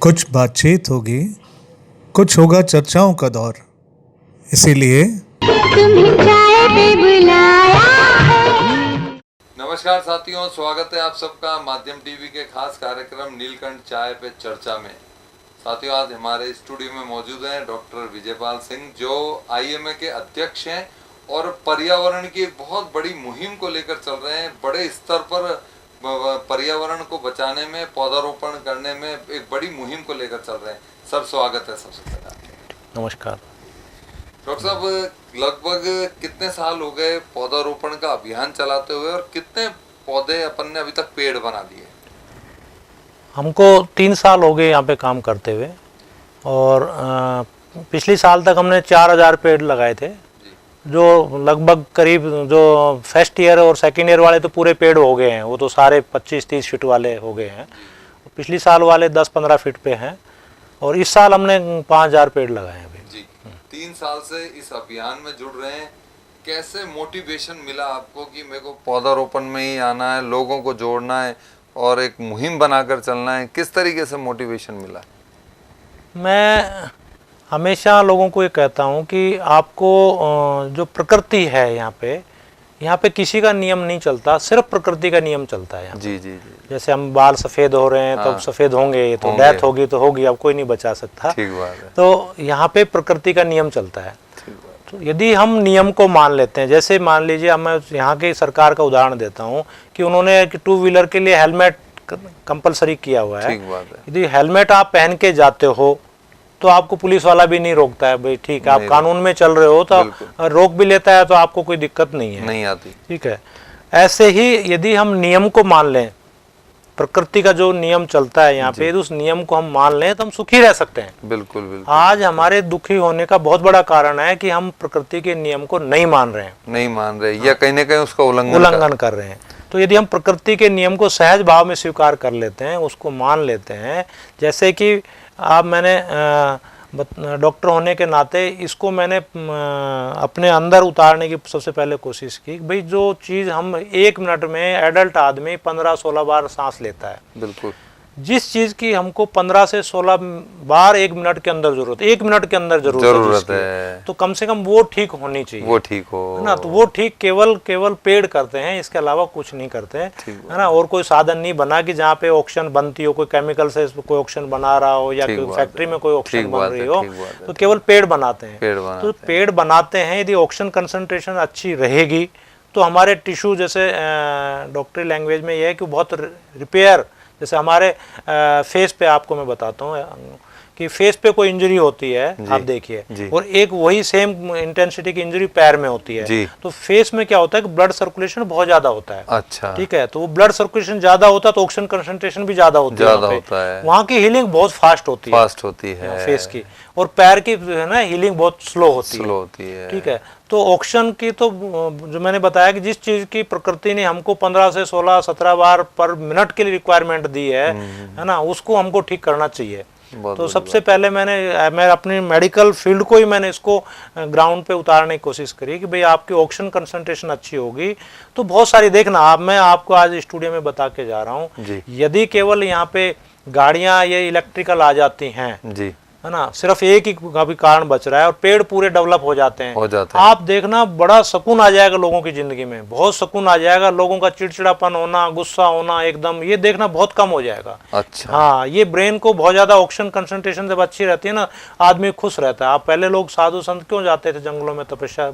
कुछ बातचीत होगी, कुछ होगा चर्चाओं का दौर, इसीलिए तुम्हें चाय पे बुलाया है। नमस्कार साथियों, स्वागत है आप सबका माध्यम टीवी के खास कार्यक्रम नीलकंठ चाय पे चर्चा में। साथियों, आज हमारे स्टूडियो में मौजूद हैं डॉक्टर विजयपाल सिंह, जो आईएमए के अध्यक्ष हैं और पर्यावरण की एक बहुत बड़ी मुहिम को लेकर चल रहे हैं। बड़े स्तर पर पर्यावरण को बचाने में, पौधारोपण करने में एक बड़ी मुहिम को लेकर चल रहे हैं। सर, स्वागत है सबसे पहले। नमस्कार डॉक्टर साहब, लगभग कितने साल हो गए पौधारोपण का अभियान चलाते हुए और कितने पौधे अपन ने अभी तक पेड़ बना दिए? हमको 3 साल हो गए यहाँ पे काम करते हुए और पिछली साल तक हमने 4000 पेड़ लगाए थे, जो लगभग करीब जो फर्स्ट ईयर और सेकंड ईयर वाले तो पूरे पेड़ हो गए हैं, वो तो सारे 25-30 फीट वाले हो गए हैं। पिछली साल वाले 10-15 फीट पे हैं और इस साल हमने 5000 पेड़ लगाए हैं अभी। जी, 3 साल से इस अभियान में जुड़ रहे हैं। कैसे मोटिवेशन मिला आपको कि मेरे को पौधारोपण में ही आना है, लोगों को जोड़ना है और एक मुहिम बनाकर चलना है? किस तरीके से मोटिवेशन मिला? मैं हमेशा लोगों को ये कहता हूँ कि आपको जो प्रकृति है यहाँ पे किसी का नियम नहीं चलता, सिर्फ प्रकृति का नियम चलता है यहाँ। जी जी जी। जैसे हम बाल सफ़ेद हो रहे हैं तो अब सफ़ेद होंगे, ये तो डेथ होगी तो होगी, अब कोई नहीं बचा सकता। ठीक बात है। तो यहाँ पे प्रकृति का नियम चलता है। तो यदि हम नियम को मान लेते हैं, जैसे मान लीजिए मैं यहाँ की सरकार का उदाहरण देता हूँ कि उन्होंने 2 व्हीलर के लिए हेलमेट कंपलसरी किया हुआ है। ठीक बात है। यदि हेलमेट आप पहन के जाते हो तो आपको पुलिस वाला भी नहीं रोकता है, भाई ठीक है आप कानून में चल रहे हो, तो रोक भी लेता है तो आपको कोई दिक्कत नहीं है, नहीं आती। ठीक है। ऐसे ही यदि हम नियम को मान लें, प्रकृति का जो नियम चलता है यहाँ पे, उस नियम को हम मान लें तो हम सुखी रह सकते हैं। बिल्कुल बिल्कुल। आज हमारे दुखी होने का बहुत बड़ा कारण है कि हम प्रकृति के नियम को नहीं मान रहे हैं, नहीं मान रहे या कहीं ना कहीं उसका उल्लंघन कर रहे हैं। तो यदि हम प्रकृति के नियम को सहज भाव में स्वीकार कर लेते हैं, उसको मान लेते हैं, जैसे कि आप मैंने डॉक्टर होने के नाते इसको मैंने अपने अंदर उतारने की सबसे पहले कोशिश की। भाई जो चीज़ हम 1 मिनट में एडल्ट आदमी 15-16 बार सांस लेता है, बिल्कुल, जिस चीज़ की हमको 15 से 16 बार 1 मिनट के अंदर जरूरत, 1 मिनट के अंदर जरूरत है, तो कम से कम वो ठीक होनी चाहिए, वो ठीक हो, है ना। तो वो ठीक केवल पेड़ करते हैं, इसके अलावा कुछ नहीं करते हैं, है ना। और कोई साधन नहीं बना कि जहाँ पे ऑक्सीजन बनती हो, कोई केमिकल से कोई ऑक्सीजन बना रहा हो या कोई फैक्ट्री में कोई ऑक्सीजन बन रही हो, तो केवल पेड़ बनाते हैं। तो पेड़ बनाते हैं, यदि ऑक्सीजन कंसंट्रेशन अच्छी रहेगी तो हमारे टिश्यू, जैसे डॉक्टरी लैंग्वेज में यह है कि बहुत रिपेयर, जैसे हमारे फेस पे आपको मैं बताता हूँ कि फेस पे कोई इंजरी होती है, आप देखिए, और एक वही सेम इंटेंसिटी की इंजरी पैर में होती है, तो फेस में क्या होता है कि ब्लड सर्कुलेशन बहुत ज्यादा होता है। अच्छा, ठीक है। तो वो ब्लड सर्कुलेशन ज्यादा होता है तो ऑक्सीजन कंसंट्रेशन भी ज्यादा होता है, वहाँ की हीलिंग बहुत फास्ट होती है फेस की, और पैर की है ना हीलिंग बहुत स्लो होती है। ठीक है। तो ऑक्सीजन की तो जो मैंने बताया कि जिस चीज की प्रकृति ने हमको 15 से 16-17 बार पर मिनट के लिए रिक्वायरमेंट दी है ना, उसको हमको ठीक करना चाहिए। तो सबसे पहले मैं अपनी मेडिकल फील्ड को ही मैंने इसको ग्राउंड पे उतारने की कोशिश करी कि भाई आपकी ऑक्सीजन कंसंट्रेशन अच्छी होगी तो बहुत सारी, देखना मैं आपको आज स्टूडियो में बता के जा रहा हूँ, यदि केवल यहाँ पे गाड़ियाँ ये इलेक्ट्रिकल आ जाती हैं, है ना, सिर्फ एक ही का भी कारण बच रहा है और पेड़ पूरे डेवलप हो जाते हैं, आप देखना बड़ा सुकून आ जाएगा लोगों की जिंदगी में, बहुत सुकून आ जाएगा, लोगों का चिड़चिड़ापन होना, गुस्सा होना एकदम, ये देखना बहुत कम हो जाएगा। अच्छा। हाँ, ये ब्रेन को बहुत ज्यादा ऑक्सीजन कंसंट्रेशन जब अच्छी रहती है ना, आदमी खुश रहता है। आप पहले लोग साधु संत क्यों जाते थे जंगलों में तपस्या,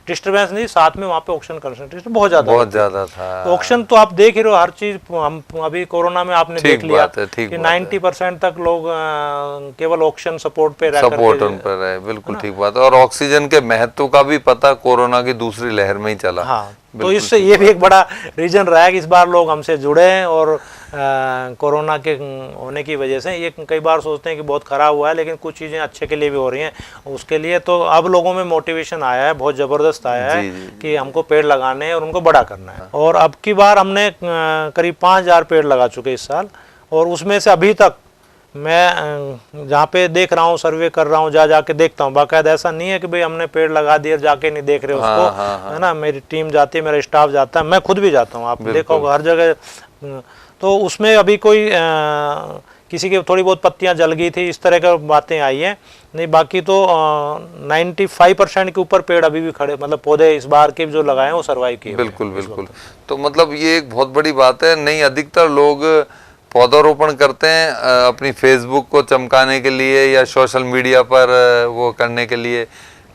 डिस्टर्बेंस नहीं, साथ में वहाँ पे ऑक्सीजन कंसंट्रेशन बहुत ज्यादा था। ऑक्सीजन तो आप देख ही रहे हो, हर चीज, हम अभी कोरोना में आपने देख लिया कि 90% तक लोग केवल ऑक्सीजन सपोर्ट पे रहे। बिल्कुल ठीक बात है। और ऑक्सीजन के महत्व का भी पता कोरोना की दूसरी लहर में ही चला। हाँ, तो इससे ये भी एक बड़ा रीजन रहा है कि इस बार लोग हमसे जुड़े हैं, और कोरोना के होने की वजह से ये कई बार सोचते हैं कि बहुत खराब हुआ है, लेकिन कुछ चीज़ें अच्छे के लिए भी हो रही हैं। उसके लिए तो अब लोगों में मोटिवेशन आया है, बहुत ज़बरदस्त आया है कि हमको पेड़ लगाने हैं और उनको बड़ा करना है। और अब की बार हमने करीब 5000 पेड़ लगा चुके इस साल, और उसमें से अभी तक मैं जहाँ पे देख रहा हूँ, सर्वे कर रहा हूँ, जाके देखता हूँ। बाकायदा ऐसा नहीं है कि भाई हमने पेड़ लगा दिए और जाके नहीं देख रहे उसको, है ना। मेरी टीम जाती है, मेरा स्टाफ जाता है, मैं खुद भी जाता हूँ, आप देखो हर जगह। तो उसमें अभी कोई किसी की थोड़ी बहुत पत्तियां जल गई थी, इस तरह की बातें आई हैं। नहीं बाकी तो 95% के ऊपर पेड़ अभी भी खड़े, मतलब पौधे इस बार के जो लगाए हैं वो सर्वाइव किए हुए हैं बिल्कुल इस बिल्कुल। वक्त। तो मतलब ये एक बहुत बड़ी बात है। नहीं, अधिकतर लोग पौधारोपण करते हैं अपनी फेसबुक को चमकाने के लिए या सोशल मीडिया पर वो करने के लिए,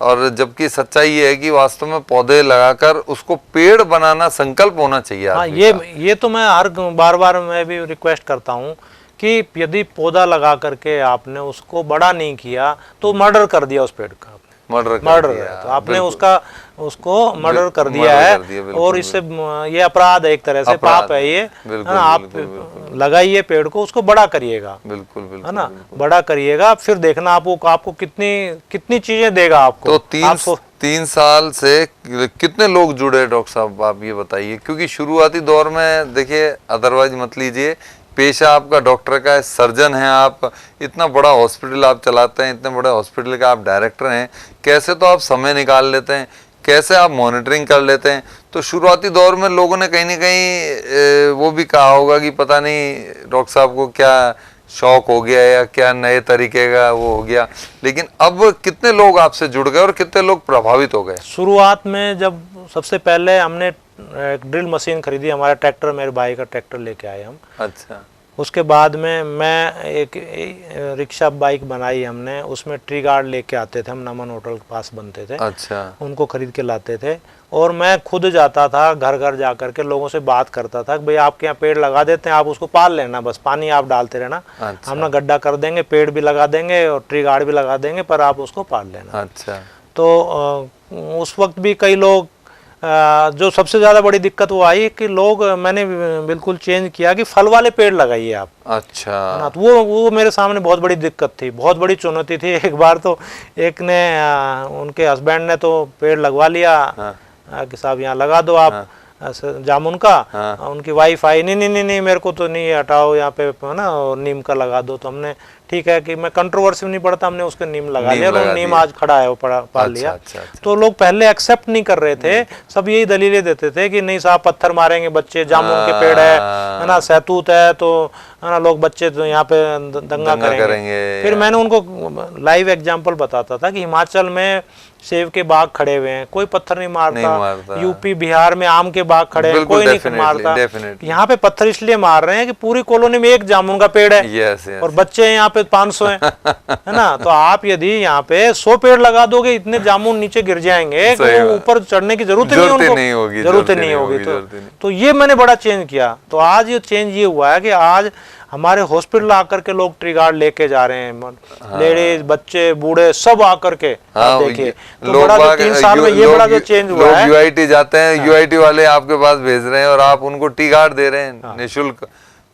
और जबकि सच्चाई ये है कि वास्तव में पौधे लगाकर उसको पेड़ बनाना संकल्प होना चाहिए हाँ, आदमी का। ये तो मैं हर बार मैं भी रिक्वेस्ट करता हूँ कि यदि पौधा लगा करके आपने उसको बड़ा नहीं किया तो मर्डर कर दिया उस पेड़ का, मर्डर कर मर्डर दिया, है, तो आपने बिल्कुल। उसको मर्डर कर दिया मर्डर है। कर दिया, बिल्कुल, और इससे ये अपराध है, एक तरह से अपराध पाप है ये, है बिल्कुल, ना। आप बिल्कुल, लगाइए पेड़ को, उसको बड़ा करिएगा, बिल्कुल बिल्कुल है ना, बड़ा करिएगा, फिर देखना आपको कितनी चीजें देगा आपको। तो 3 साल से कितने लोग जुड़े डॉक्टर साहब, आप ये बताइए। क्योंकि शुरुआती दौर में देखिए, अदरवाइज मत लीजिए, पेशा आपका डॉक्टर का है, सर्जन हैं आप, इतना बड़ा हॉस्पिटल आप चलाते हैं, इतने बड़े हॉस्पिटल का आप डायरेक्टर हैं, कैसे तो आप समय निकाल लेते हैं, कैसे आप मॉनिटरिंग कर लेते हैं। तो शुरुआती दौर में लोगों ने कहीं ना कहीं वो भी कहा होगा कि पता नहीं डॉक्टर साहब को क्या शौक हो गया या क्या नए तरीके का वो हो गया, लेकिन अब कितने लोग आपसे जुड़ गए और कितने लोग प्रभावित हो गए? शुरुआत में जब सबसे पहले हमने एक ड्रिल मशीन खरीदी, हमारा ट्रैक्टर, मेरे भाई का ट्रैक्टर लेके आए हम। अच्छा। उसके बाद में मैं एक रिक्शा बाइक बनाई हमने, उसमें ट्री गार्ड लेके आते थे हम, नमन होटल के पास बनते थे। अच्छा। उनको खरीद के लाते थे और मैं खुद जाता था, घर घर जा करके लोगों से बात करता था कि भाई आपके यहाँ पेड़ लगा देते हैं, आप उसको पाल लेना, बस पानी आप डालते रहना। अच्छा। हम ना गड्ढा कर देंगे, पेड़ भी लगा देंगे और ट्री गार्ड भी लगा देंगे, पर आप उसको पाल लेना। अच्छा। तो उस वक्त भी कई लोग, जो सबसे ज़्यादा बड़ी दिक्कत वो आई कि लोग, मैंने बिल्कुल चेंज किया कि फल वाले पेड़ लगाइए आप। अच्छा। ना, तो वो मेरे सामने बहुत बड़ी दिक्कत थी, बहुत बड़ी चुनौती थी। एक बार तो एक ने, उनके हस्बैंड ने तो पेड़ लगवा लिया। हाँ। कि साहब यहाँ लगा दो आप। हाँ। जामुन का। हाँ। उनकी वाइफ आई, नहीं मेरे को तो नहीं, हटाओ यहाँ पे, है ना, नीम का लगा दो। तो हमने, ठीक है कि मैं कंट्रोवर्सी नहीं पड़ता, हमने उसके नीम लगा लिया और नीम आज खड़ा है, वो पाल लिया। अच्छा। तो लोग पहले एक्सेप्ट नहीं कर रहे थे, सब यही दलीलें देते थे कि नहीं साहब पत्थर मारेंगे बच्चे, जामुन के पेड़ है ना, सहतूत है, तो है ना, लोग बच्चे तो यहाँ पे दंगा करेंगे। फिर मैंने उनको लाइव एग्जाम्पल बताता था कि हिमाचल में सेब के बाग खड़े हुए हैं, कोई पत्थर नहीं मारता। यूपी बिहार में आम के बाग खड़े हैं, कोई नहीं मारता। यहाँ पे पत्थर इसलिए मार रहे हैं कि पूरी कॉलोनी में एक जामुन का पेड़ है और बच्चे यहाँ पे 500 हैं, है ना। तो आप यदि यहाँ पे 100 पेड़ लगा दोगे, इतने जामुन नीचे गिर जाएंगे, ऊपर चढ़ने की जरूरत नहीं होगी। तो ये मैंने बड़ा चेंज किया। तो आज ये चेंज ये हुआ है कि आज हमारे हॉस्पिटल आकर के लोग ट्री गार्ड लेके जा रहे हैं। हाँ। लेडीज, बच्चे, बूढ़े सब आकर के। हाँ, देखिए तो बड़ा जो 3 साल में ये बड़ा जो चेंज हुआ है। यूआईटी जाते हैं। हाँ। यूआईटी वाले आपके पास भेज रहे हैं और आप उनको ट्री गार्ड दे रहे हैं। हाँ। निःशुल्क,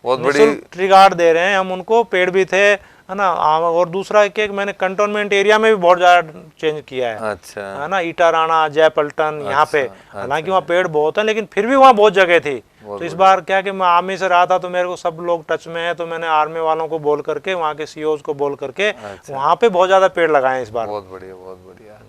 बहुत बड़ी ट्री गार्ड दे रहे हैं हम उनको। पेड़ भी थे, है ना। और दूसरा एक मैंने कंटोनमेंट एरिया में भी बहुत ज्यादा चेंज किया है। अच्छा। है ना, ईटाराना, जयपल्टन, यहाँ पे हालांकि वहाँ पेड़ बहुत है, लेकिन फिर भी वहाँ बहुत जगह थी। तो इस बार क्या कि मैं आर्मी से रहा था, तो मेरे को सब लोग टच में है, तो मैंने आर्मी वालों को बोल करके, वहाँ के सीईओज को बोल करके, वहाँ पे बहुत ज्यादा पेड़ लगाए इस बार। बहुत बढ़िया, बहुत बढ़िया।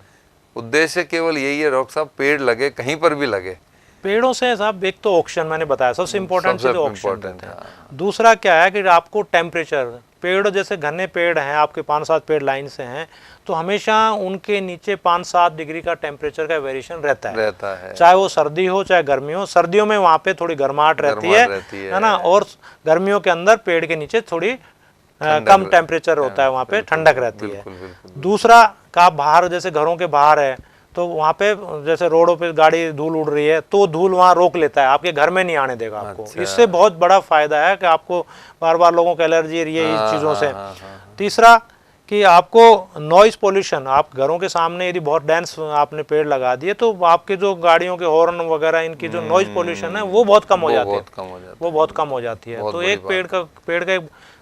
उद्देश्य केवल यही है डॉक्टर साहब, पेड़ लगे, कहीं पर भी लगे। पेड़ों से साहब एक तो ऑक्सीजन मैंने बताया, सबसे इम्पोर्टेंट चीज ऑक्सीजन देते हैं। दूसरा क्या है कि आपको टेम्परेचर, पेड़ जैसे घने पेड़ हैं आपके, 5-7 पेड़ लाइन से हैं, तो हमेशा उनके नीचे 5-7 डिग्री का टेम्परेचर का वेरिएशन रहता है। चाहे वो सर्दी हो चाहे गर्मी हो। सर्दियों में वहाँ पे थोड़ी गर्माहट रहती है ना, और गर्मियों के अंदर पेड़ के नीचे थोड़ी कम टेम्परेचर होता है, वहाँ पे ठंडक रहती है। दूसरा का बाहर, जैसे घरों के बाहर है, तो वहाँ पे जैसे रोडों पे गाड़ी धूल उड़ रही है, तो धूल वहाँ रोक लेता है, आपके घर में नहीं आने देगा आपको। इससे बहुत बड़ा फायदा है कि आपको बार बार लोगों को एलर्जी रही है इन चीज़ों से। तीसरा कि आपको नॉइज पोल्यूशन, आप घरों के सामने यदि बहुत डेंस आपने पेड़ लगा दिए, तो आपके जो गाड़ियों के हॉर्न वगैरह, इनकी जो नॉइज पोल्यूशन है वो बहुत कम हो जाती है, वो बहुत कम हो जाती है। तो एक पेड़ का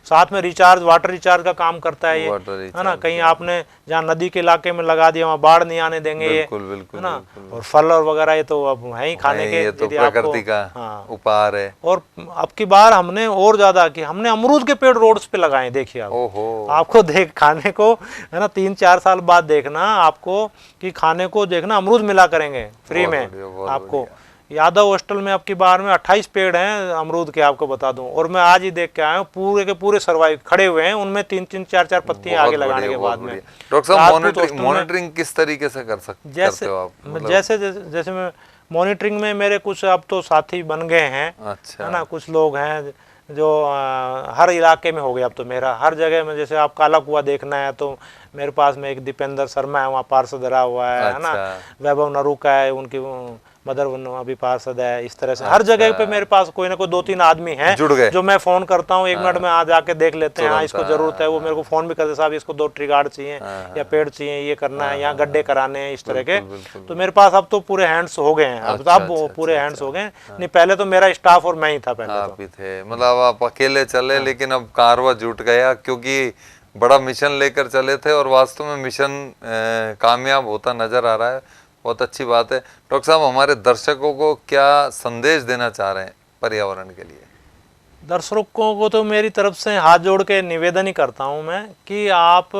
साथ में रिचार्ज, वाटर रिचार्ज का काम करता है ये, है ना। कहीं आपने जहाँ नदी के इलाके में लगा दिया, वहाँ बाढ़ नहीं आने देंगे ये, है ना। और फल और वगैरह ये तो अब है ही खाने के, ये तो प्रकृति का उपहार है। और अब की बार हमने और ज्यादा कि हमने अमरूद के पेड़ रोड्स पे लगाए, देखिए आपको देख खाने को, है ना, 3-4 साल बाद देखना आपको कि खाने को देखना अमरूद मिला करेंगे फ्री में आपको। यादव हॉस्टल में अब की बार में 28 पेड़ हैं अमरूद के, आपको बता दूं। और मैं आज ही देख के आया हूँ, पूरे के पूरे सर्वाइव खड़े हुए हैं, उनमें 3-3 4-4 पत्तियां आगे लगाने के बाद में। डॉक्टर साहब मॉनिटरिंग किस तरीके से करते हो आप? जैसे मैं मॉनिटरिंग में मेरे कुछ अब तो साथी बन गए हैं, अच्छा, है ना। कुछ लोग हैं जो हर इलाके में हो गया अब तो मेरा, हर जगह में। जैसे आप काला कुआं देखना है तो मेरे पास में एक दीपेंद्र शर्मा है, वहाँ पार्षद रहा हुआ है ना। वैभव नरूका है, उनकी मदर अभी पार्षद है। इस तरह से हर जगह पे मेरे पास कोई ना कोई 2-3 आदमी हैं जो मैं फोन करता हूँ, 1 मिनट में आ जाके देख लेते हैं, हाँ इसको जरूरत है। वो मेरे को फोन भी करते, साहब इसको 2 ट्री गार्ड चाहिए या पेड़ चाहिए, ये करना है, यहाँ गड्ढे कराने हैं, इस तरह के। तो मेरे पास अब तो पूरे हैंड्स हो गए हैं, अब पूरे हैंड्स हो गए। नहीं पहले तो मेरा स्टाफ और मैं ही था, पहले आप ही थे, मतलब आप अकेले चले। लेकिन अब कारवा जुट गया, क्योंकि बड़ा मिशन लेकर चले थे और वास्तव में मिशन कामयाब होता नजर आ रहा है। बहुत अच्छी बात है। डॉक्टर साहब, हमारे दर्शकों को क्या संदेश देना चाह रहे हैं पर्यावरण के लिए? दर्शकों को तो मेरी तरफ से हाथ जोड़ के निवेदन ही करता हूं मैं कि आप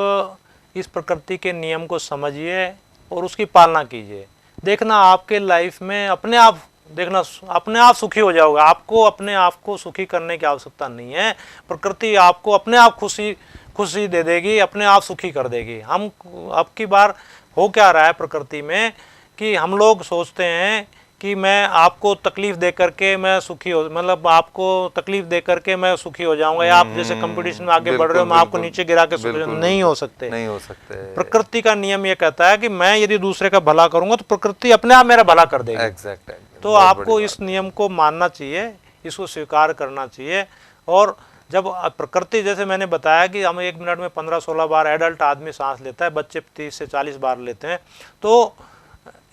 इस प्रकृति के नियम को समझिए और उसकी पालना कीजिए। देखना आपके लाइफ में अपने आप सुखी हो जाओगे। आपको अपने आप को सुखी करने की आवश्यकता नहीं है, प्रकृति आपको अपने आप खुशी दे देगी, अपने आप सुखी कर देगी। हम अब की बार हो क्या रहा है प्रकृति में कि हम लोग सोचते हैं कि मैं आपको तकलीफ दे करके मैं सुखी हो, मतलब आपको तकलीफ दे करके मैं सुखी हो जाऊंगा, या आप जैसे कंपटीशन में आगे बढ़ रहे हो मैं आपको नीचे गिरा के सुखी नहीं हो सकते। प्रकृति का नियम ये कहता है कि मैं यदि दूसरे का भला करूंगा तो प्रकृति अपने आप मेरा भला कर देगी। तो आपको इस नियम को मानना चाहिए, इसको स्वीकार करना चाहिए। और जब प्रकृति, जैसे मैंने बताया कि हम 1 मिनट में 15-16 बार एडल्ट आदमी सांस लेता है, बच्चे 30 से 40 बार लेते हैं। तो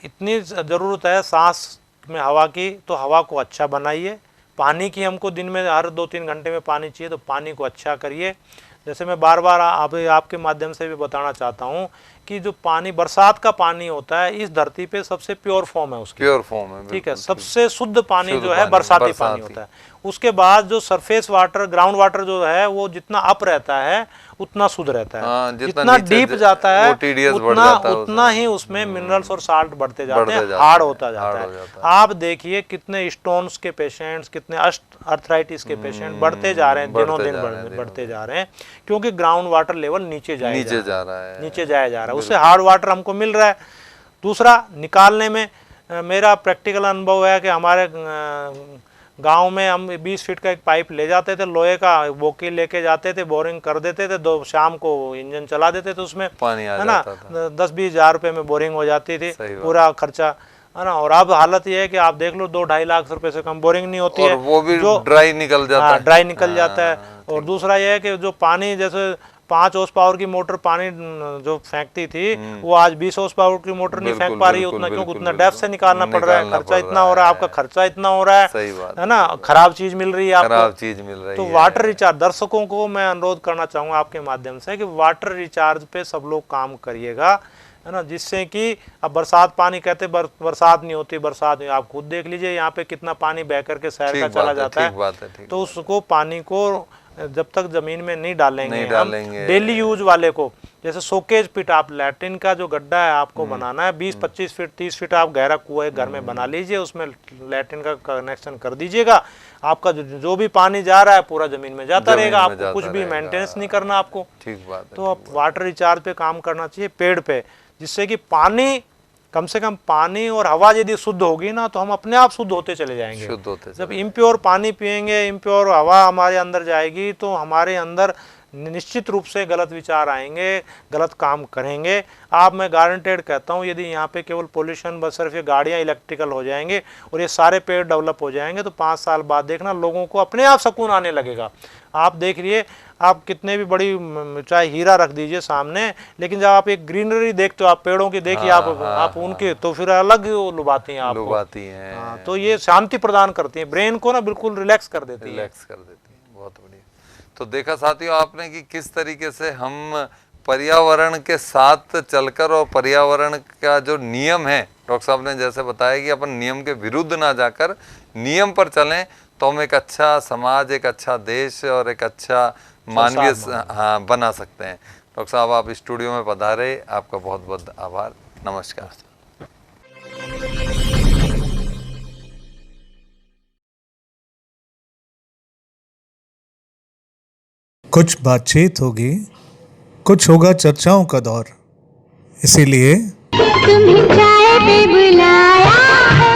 इतनी ज़रूरत है सांस में हवा की, तो हवा को अच्छा बनाइए। पानी की हमको दिन में हर 2-3 घंटे में पानी चाहिए, तो पानी को अच्छा करिए। जैसे मैं बार बार आपके माध्यम से भी बताना चाहता हूँ कि जो पानी, बरसात का पानी होता है, इस धरती पे सबसे प्योर फॉर्म है उसकी, प्योर फॉर्म है, ठीक है। सबसे शुद्ध पानी जो है बरसाती पानी होता है। उसके बाद जो सरफेस वाटर, ग्राउंड वाटर जो है, वो जितना अप रहता है उतना शुद्ध रहता है। जितना डीप जाता है उतना ही उसमें मिनरल्स और साल्ट बढ़ते जाते हैं, हार्ड होता जाता है। आप देखिए कितने स्टोन्स के पेशेंट्स, कितने अर्थराइटिस के पेशेंट बढ़ते जा रहे हैं, दिनों दिन बढ़ते जा रहे हैं, क्योंकि ग्राउंड वाटर लेवल नीचे जाया जा रहा है। उससे हार्ड वाटर हमको मिल रहा है। दूसरा, निकालने में मेरा प्रैक्टिकल अनुभव है कि हमारे गांव में हम 20 फीट का एक पाइप ले जाते थे, लोहे का बोकी लेके जाते थे, बोरिंग कर देते थे, शाम को इंजन चला देते थे, उसमें पानी है ना 10-20 हज़ार रुपये में बोरिंग हो जाती थी, पूरा खर्चा, है ना। और अब हालत ये है कि आप देख लो 2-2.5 लाख रुपए से कम बोरिंग नहीं होती है, वो भी जो ड्राई निकल जाता है। और दूसरा ये है कि जो पानी, जैसे 5 हॉर्स पावर की मोटर पानी जो फेंकती थी, वो आज 20 हॉर्स पावर की मोटर नहीं फेंक पा रही है उतना, क्योंकि उतना डेप्थ से निकालना पड़ रहा है, खर्चा इतना हो रहा है, आपका खर्चा इतना हो रहा है ना, खराब चीज मिल रही है आपको। तो वाटर रिचार्ज, दर्शकों को मैं अनुरोध करना चाहूँगा आपके माध्यम से कि वाटर रिचार्ज पे सब लोग काम करिएगा, है ना, जिससे कि अब बरसात पानी कहते बरसात नहीं होती, बरसात नहीं, आप खुद देख लीजिए यहाँ पे कितना पानी बह करके शहर का चला जाता है। तो उसको पानी को जब तक जमीन में नहीं डालेंगे डेली यूज वाले को, जैसे सोकेज पिट, आप लैट्रिन का जो गड्ढा है आपको बनाना है 20-25 फीट 30 फीट आप गहरा कुआं घर में बना लीजिए, उसमें लैट्रिन का कनेक्शन कर दीजिएगा। आपका जो भी पानी जा रहा है पूरा जमीन में जाता रहेगा, आपको कुछ भी मेंटेनेंस नहीं करना आपको। ठीक बात है। तो आप वाटर रिचार्ज पे काम करना चाहिए, पेड़ पे, जिससे कि पानी, कम से कम पानी और हवा यदि शुद्ध होगी ना, तो हम अपने आप शुद्ध होते चले जाएंगे। जब इम्प्योर पानी पिएंगे, इम्प्योर हवा हमारे अंदर जाएगी, तो हमारे अंदर निश्चित रूप से गलत विचार आएंगे, गलत काम करेंगे। आप, मैं गारंटेड कहता हूँ, यदि यहाँ पे केवल पोल्यूशन, बस सिर्फ ये गाड़ियाँ इलेक्ट्रिकल हो जाएंगे और ये सारे पेड़ डेवलप हो जाएंगे, तो 5 साल बाद देखना लोगों को अपने आप सुकून आने लगेगा। आप देख लिए, आप कितने भी बड़ी, चाहे हीरा रख दीजिए सामने, लेकिन जब आप एक ग्रीनरी देखते हो, आप पेड़ों की देखिए, आप उनके, तो फिर अलग लुभाती हैं आपको, लुभाती हैं। तो ये शांति प्रदान करती है, ब्रेन को ना बिल्कुल रिलैक्स कर देती है। बहुत बढ़िया। तो देखा साथियों आपने कि किस तरीके से हम पर्यावरण के साथ चलकर, और पर्यावरण का जो नियम है, डॉक्टर साहब ने जैसे बताया कि अपन नियम के विरुद्ध ना जाकर नियम पर चलें, तो हम एक अच्छा समाज, एक अच्छा देश और एक अच्छा मानवीय बना सकते हैं। डॉक्टर साहब, आप स्टूडियो में पधारे, आपका बहुत बहुत आभार। नमस्कार। कुछ बातचीत होगी, कुछ होगा चर्चाओं का दौर। इसीलिए तुम्हें चाय पे बुलाया है।